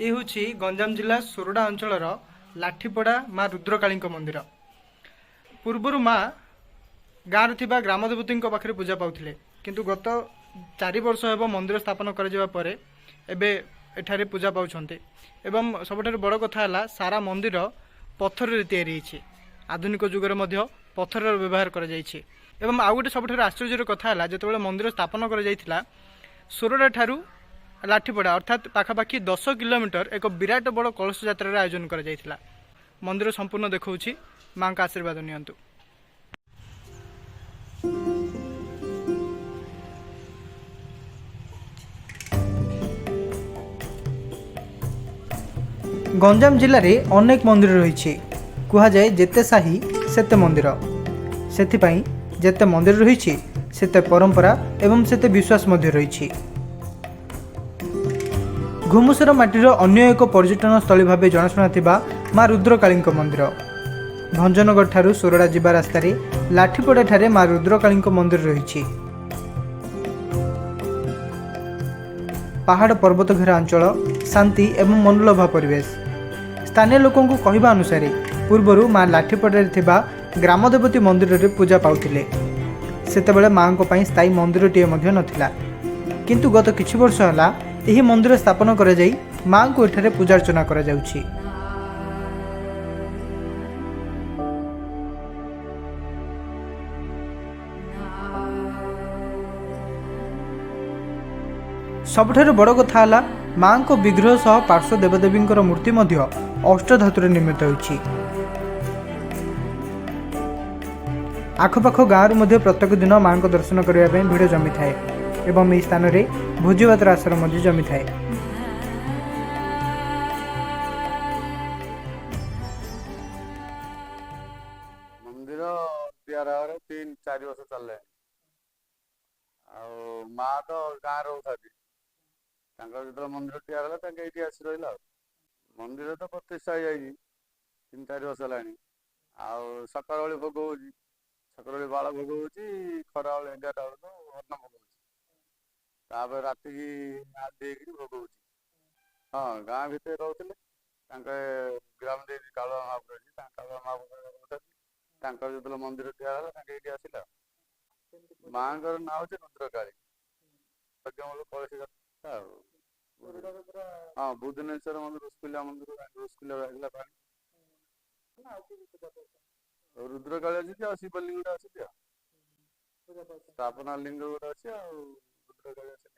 ये हूँ गंजाम जिला सोरडा अंचल लाठीपड़ा माँ रुद्रकाली मंदिर। पूर्वर माँ गाँव थी ग्रामदेवती पाखे पूजा पाते किंतु गत 4 वर्ष होब मंदिर स्थापन कर पूजा पाँच एवं सबुठ बड़ कथा है सारा मंदिर पत्थर या आधुनिक जुगर पत्थर व्यवहार कर आउ गोटे सबुठ आश्चर्य कथा है जो मंदिर स्थापन कर सोरडा ठारू लाठीपड़ा अर्थात पाखापाखि 10 किलोमीटर एक विराट बड़ कलश यात्रा आयोजन कर मंदिर संपूर्ण देखा माँ का आशीर्वाद नियंतु। गंजाम जिले में अनेक मंदिर रही कहुए जेते साही सेते मंदिर से जेते मंदिर रही सेते परंपरा एवं सेते विश्वास रही। घुमुसर माटीर अन्य एक पर्यटन स्थली भाव जनाशुना माँ रुद्रकाली मंदिर भंजनगढ़ ठारू सोरडा जिबा रास्त लाठीपड़ा ठारे माँ रुद्रकाली मंदिर रही। पहाड़ पर्वत घेरा अंचल शांति एवं मनोलोभा परिवेश स्थानीय लोकों कहवा अनुसार पूर्वर माँ लाठीपड़ा ग्रामदेवती मंदिर में पूजा पाते सेतेबेले माँ को स्थायी मंदिरटीए नथिला किंतु गत किछि वर्ष होला यही मंदिर स्थापन कर माँ को एठारे पूजा अर्चना करा जाउछि। सबुठारु बड़ कथा है माँ को विग्रह सह पार्श्व देवदेवी मूर्ति अष्टधातु निर्मित होइछि। आखपाख गाँव प्रत्येक दिन माँ को दर्शन करने भिड़ जमी थाए एवं यह स्थान में भोजीभातर आसर जमी थाए। मंदिर तैयार 3-4 वर्ष चल माँ तो गाँव रोता जो मंदिर तैयार है ये आसी रहा मंदिर तो प्रतिष्ठा हो 3-4 वर्ष है सकाल बेले भोग हो सकाल बेले बाल भोग हो खरा बेले 11टा बेलू अन्न भोग हो राति की भोग हो। हाँ गाँ भितर रोते ग्राम देवी कालुआ महापुर कालुआ महापुर जो मंदिर तैयार है आसला माँ ना हूँ रुद्रकाली कलश हाँ बुधनेश्वर मंदिर रुस्कुलिया मंदिर रुस्कुलिया रुद्रकाली अच्छी शिवलिंग गोटे अच्छी स्थापना लिंग गोटे अच्छी रुद्रकाली अच्छी।